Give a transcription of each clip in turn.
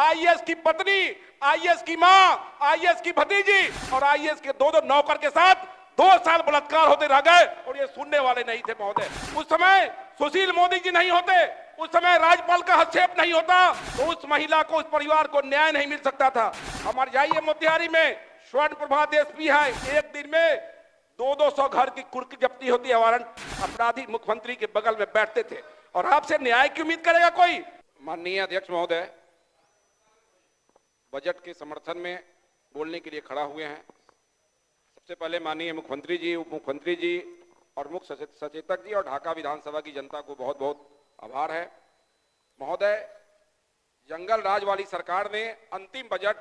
IAS की पत्नी, IAS की मां, आईएएस की भतीजी और आईएएस के दो नौकर के साथ 2 साल बलात्कार होते रह गए और ये सुनने वाले नहीं थे महोदय। उस समय सुशील मोदी जी नहीं होते, उस समय राज्यपाल का हस्तक्षेप नहीं होता तो उस महिला को, उस परिवार को न्याय नहीं मिल सकता था। हमारे जाइए मोतिहारी में स्वर्ण प्रभात एसपी है, एक दिन में 200 घर की कुर्की जब्ती होती है, वारंट अपराधी मुख्यमंत्री के बगल में बैठते थे और आपसे न्याय की उम्मीद करेगा कोई? माननीय अध्यक्ष महोदय, बजट के समर्थन में बोलने के लिए खड़ा हुए हैं। सबसे पहले माननीय मुख्यमंत्री जी, उप मुख्यमंत्री जी और मुख्य सचेतक जी और ढाका विधानसभा की जनता को बहुत बहुत आभार है। महोदय, जंगल राज वाली सरकार ने अंतिम बजट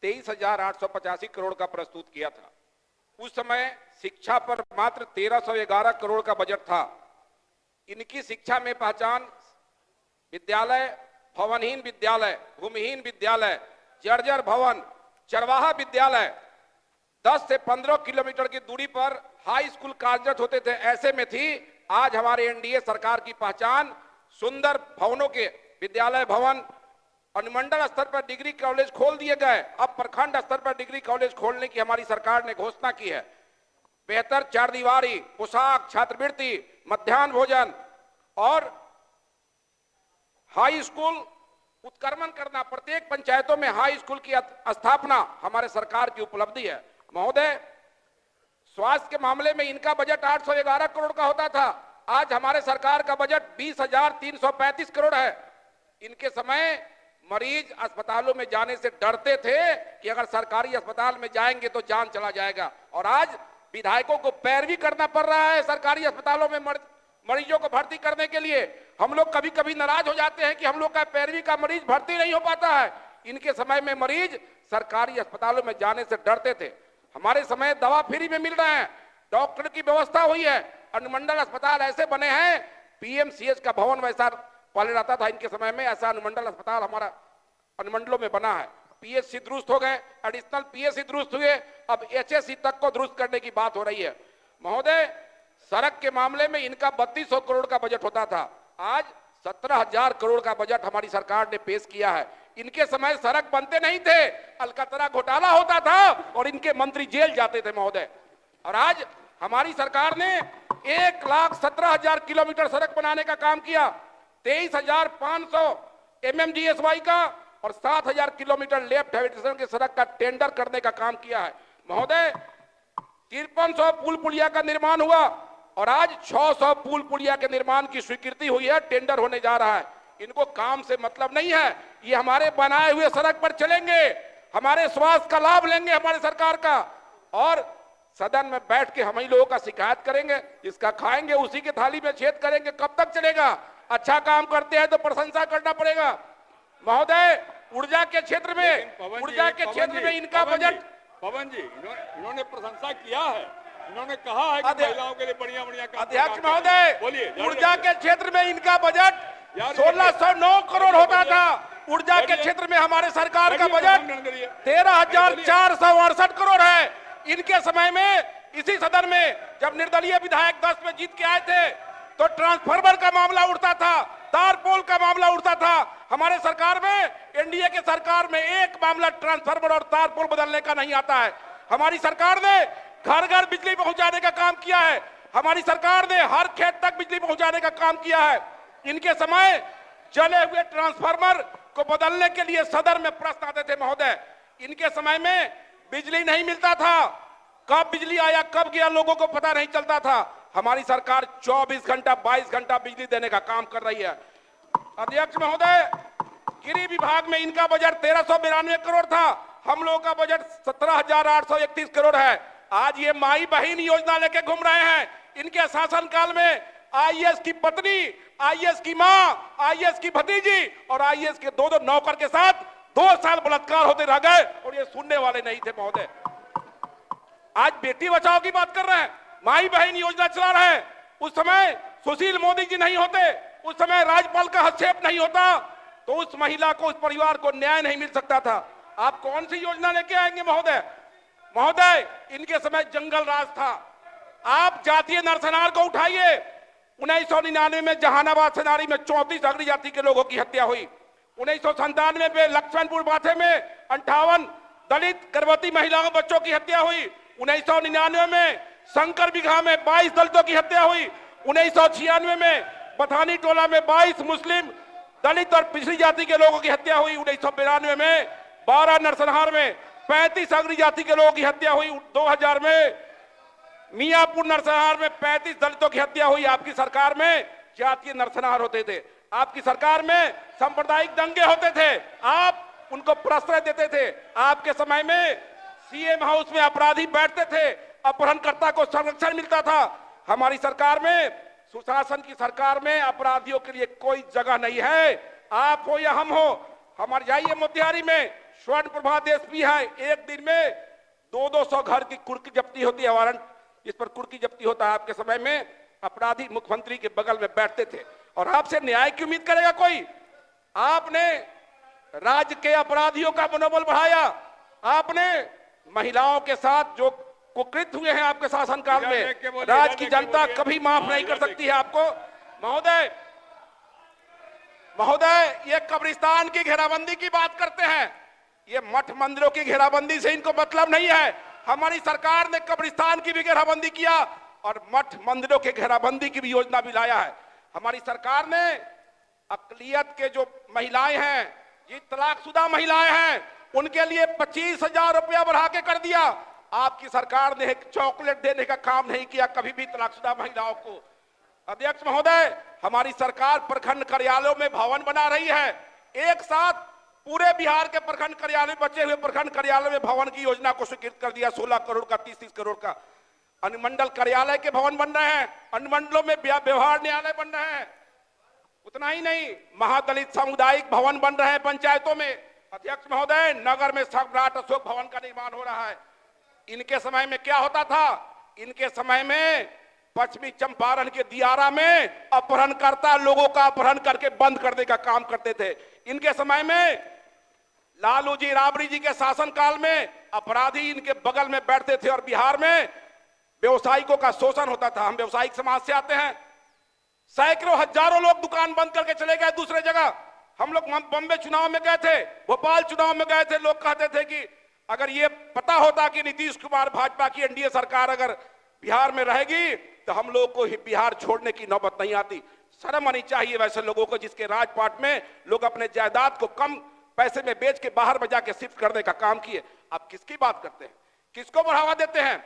23,885 करोड़ का प्रस्तुत किया था। उस समय शिक्षा पर मात्र 1,311 करोड़ का बजट था। इनकी शिक्षा में पहचान विद्यालय, भवनहीन विद्यालय, भूमिहीन विद्यालय, जर्जर भवन, चरवाहा विद्यालय, 10 से 15 किलोमीटर की दूरी पर हाई स्कूल कार्यरत होते थे। ऐसे में थी आज हमारे एनडीए सरकार की पहचान सुंदर भवनों के विद्यालय भवन, अनुमंडल स्तर पर डिग्री कॉलेज खोल दिए गए। अब प्रखंड स्तर पर डिग्री कॉलेज खोलने की हमारी सरकार ने घोषणा की है। बेहतर चारदीवारी, पोशाक, छात्रवृत्ति, मध्याह्न भोजन और हाई स्कूल उत्क्रमण करना, प्रत्येक पंचायतों में हाई स्कूल की स्थापना हमारे सरकार की उपलब्धि है। महोदय, स्वास्थ्य के मामले में इनका बजट 811 करोड़ का होता था, आज हमारे सरकार का बजट 20,335 करोड़ है। इनके समय मरीज अस्पतालों में जाने से डरते थे कि अगर सरकारी अस्पताल में जाएंगे तो जान चला जाएगा, और आज विधायकों को पैरवी करना पड़ रहा है सरकारी अस्पतालों में मरीजों को भर्ती करने के लिए। हम लोग कभी कभी नाराज हो जाते हैं कि हम लोग का पैरवी का मरीज भर्ती नहीं हो पाता है। इनके समय में मरीज सरकारी अस्पतालों में जाने से डरते थे। हमारे समय दवा फ्री में मिल रहे हैं, डॉक्टर की व्यवस्था हुई है, अनुमंडल अस्पताल ऐसे बने हैं, पीएमसीएच का भवन वैसा पहले रहता था, इनके समय में ऐसा अनुमंडल अस्पताल हमारा अनुमंडलों में बना है। पीएचसी दुरुस्त हो गए, एडिशनल पीएचसी दुरुस्त हुए, अब एचएससी तक को दुरुस्त करने की बात हो रही है। महोदय, सड़क के मामले में इनका 3200 करोड़ का बजट होता था, आज 17,000 करोड़ का बजट हमारी सरकार ने पेश किया है। इनके समय सड़क बनते नहीं थे, अलकतरा घोटाला होता था और इनके मंत्री जेल जाते थे महोदय। और आज हमारी सरकार ने 1,17,000 किलोमीटर सड़क बनाने का काम किया, 23,500 MMGSY का और 7,000 किलोमीटर लेफ्ट हैबिटेशन के सड़क का टेंडर करने का काम किया है। महोदय, 5300 पुल पुलिया का निर्माण हुआ और आज 600 पुल पुलिया के निर्माण की स्वीकृति हुई है, टेंडर होने जा रहा है। इनको काम से मतलब नहीं है, ये हमारे बनाए हुए सड़क पर चलेंगे, हमारे स्वास्थ्य का लाभ लेंगे हमारे सरकार का, और सदन में बैठ के हम ही लोगों का शिकायत करेंगे, जिसका खाएंगे उसी के थाली में छेद करेंगे। कब तक चलेगा? अच्छा काम करते हैं तो प्रशंसा करना पड़ेगा। महोदय, ऊर्जा के क्षेत्र में इनका बजट, पवन जी, इन्होंने प्रशंसा किया है, इन्होंने कहा है कि महिलाओं के लिए बढ़िया बढ़िया काम। अध्यक्ष महोदय, ऊर्जा के क्षेत्र में इनका बजट 1,609 करोड़ होता था। ऊर्जा के क्षेत्र में हमारे सरकार का बजट 13,468 करोड़ है। इनके समय में इसी सदन में जब निर्दलीय विधायक 10 में जीत के आए थे तो ट्रांसफार्मर का मामला उठता था, तार पोल का मामला उठता था। हमारे सरकार में, एनडीए के सरकार में एक मामला ट्रांसफार्मर और तार पोल बदलने का नहीं आता है। हमारी सरकार ने घर घर बिजली पहुंचाने का काम किया है, हमारी सरकार ने हर खेत तक बिजली पहुंचाने का काम किया है। इनके समय जले हुए ट्रांसफार्मर को बदलने के लिए सदन में प्रश्न आते थे महोदय। इनके समय में बिजली नहीं मिलता था, कब बिजली आया कब गया लोगों को पता नहीं चलता था। हमारी सरकार 24 घंटा 22 घंटा बिजली देने का काम कर रही है। अध्यक्ष महोदय, गृह विभाग में इनका बजट 1,392 करोड़ था, हम लोगों का बजट 17,831 करोड़ है। आज ये माई बहन योजना लेके घूम रहे हैं। इनके शासनकाल में आईएएस की पत्नी, आईएएस की मां, आईएएस की भतीजी और आईएएस के दो नौकर के साथ 2 साल बलात्कार होते रह गए और ये सुनने वाले नहीं थे महोदय। आज बेटी बचाओ की बात कर रहे हैं, माई बहन योजना चला रहे हैं। उस समय सुशील मोदी जी नहीं होते, उस समय राज्यपाल का हस्तक्षेप नहीं होता तो उस महिला को, उस परिवार को न्याय नहीं मिल सकता था। आप कौन सी योजना लेके आएंगे महोदय? महोदय, इनके समय जंगल राज था। आप जातीय नरसंहार को उठाइए, 1999 में जहानाबाद सेनारी में 34 अग्नि जाति के लोगों की हत्या हुई। 1997 में लक्ष्मणपुर बाथे में 58 दलित गर्भवती महिलाओं बच्चों की हत्या हुई। 1999 में शंकर बिघा में 22 दलितों की हत्या हुई। 1996 में बथानी टोला में 22 मुस्लिम दलित और पिछड़ी जाति के लोगों की हत्या हुई। 1992 में 12 नरसंहार में 35 अग्री जाति के लोगों की हत्या हुई। 2000 में मियापुर नरसंहार में 35 दलितों की हत्या हुई। आपकी सरकार में जातीय नरसंहार होते थे, आपकी सरकार में सांप्रदायिक दंगे होते थे, आप उनको प्रश्रय देते थे। आपके समय में सीएम हाउस में अपराधी बैठते थे, अपहरणकर्ता को संरक्षण मिलता था। हमारी सरकार में, सुशासन की सरकार में अपराधियों के लिए कोई जगह नहीं है। आप हो या हम हो, हमारे जाइए मोतिहारी में स्वर्ण प्रभात एसपी है, एक दिन में 200 घर की कुर्की जब्ती होती है, वारंट जिस पर कुर्की जब्ती होता है। आपके समय में अपराधी मुख्यमंत्री के बगल में बैठते थे और आपसे न्याय की उम्मीद करेगा कोई? आपने राज्य के अपराधियों का मनोबल बढ़ाया, आपने महिलाओं के साथ जो कुकृत हुए हैं आपके शासनकाल में, राज्य की जनता कभी माफ नहीं कर सकती है आपको। महोदय, ये कब्रिस्तान की घेराबंदी की बात करते हैं, ये मठ मंदिरों की घेराबंदी से इनको मतलब नहीं है। हमारी सरकार ने कब्रिस्तान की भी घेराबंदी किया और मठ मंदिरों के घेराबंदी की भी योजना भी लाया है। हमारी सरकार ने अकलियत के जो महिलाएं हैं, ये तलाकशुदा महिलाएं हैं, उनके लिए 25,000 रुपया बढ़ा के कर दिया। आपकी सरकार ने एक चॉकलेट देने का काम नहीं किया कभी भी तलाकशुदा महिलाओं को। अध्यक्ष महोदय, हमारी सरकार प्रखंड कार्यालयों में भवन बना रही है। एक साथ पूरे बिहार के प्रखंड कार्यालय, बचे हुए प्रखंड कार्यालय में भवन की योजना को स्वीकृत कर दिया। 16 करोड़ का, 30-30 करोड़ का। अनुमंडल कार्यालय के भवन बन रहे हैं, अनुमंडलों में व्यवहार न्यायालय बन रहे हैं। उतना ही नहीं, महादलित सामुदायिक भवन बन रहे हैं पंचायतों में। अध्यक्ष महोदय, नगर में सम्राट अशोक भवन का निर्माण हो रहा है। इनके समय में क्या होता था? इनके समय में पश्चिमी चंपारण के दियारा में अपहरणकर्ता लोगों का अपहरण करके बंद करने का काम करते थे। इनके समय में लालू जी, राबड़ी जी के शासनकाल में अपराधी इनके बगल में बैठते थे और बिहार में व्यवसायिकों का शोषण होता था। हम व्यवसायिक समाज से आते हैं, सैकड़ों हजारों लोग दुकान बंद करके चले गए दूसरे जगह। हम लोग बम्बे चुनाव में गए थे, भोपाल चुनाव में गए थे, लोग कहते थे कि अगर ये पता होता कि नीतीश कुमार भाजपा की एनडीए सरकार अगर बिहार में रहेगी तो हम लोग को बिहार छोड़ने की नौबत नहीं आती। शर्म आनी चाहिए वैसे लोगों को जिसके राजपाट में लोग अपने जायदाद को कम पैसे में बेच के बाहर में जाके शिफ्ट करने का काम किए। आप किसकी बात करते हैं? किसको बढ़ावा देते हैं?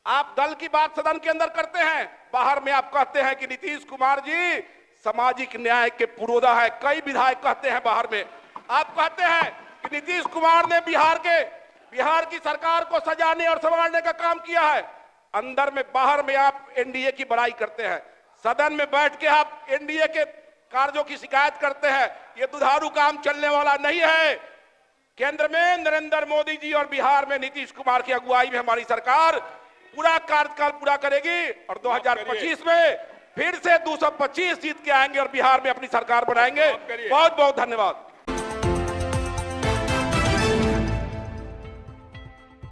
आप दल की बात सदन के अंदर करते हैं, बाहर में आप कहते हैं कि नीतीश कुमार जी सामाजिक न्याय के पुरोधा है। कई विधायक कहते हैं बाहर में, आप कहते हैं कि नीतीश कुमार ने बिहार की सरकार को सजाने और संवारने का काम किया है। अंदर में बाहर में आप एनडीए की बड़ाई करते हैं, सदन में बैठ के आप एनडीए के कार्यों की शिकायत करते हैं। ये दुधारू काम चलने वाला नहीं है। केंद्र में नरेंद्र मोदी जी और बिहार में नीतीश कुमार की अगुवाई में हमारी सरकार पूरा कार्यकाल पूरा करेगी और 2025 में फिर से 225 जीत के आएंगे और बिहार में अपनी सरकार बनाएंगे। बहुत बहुत धन्यवाद।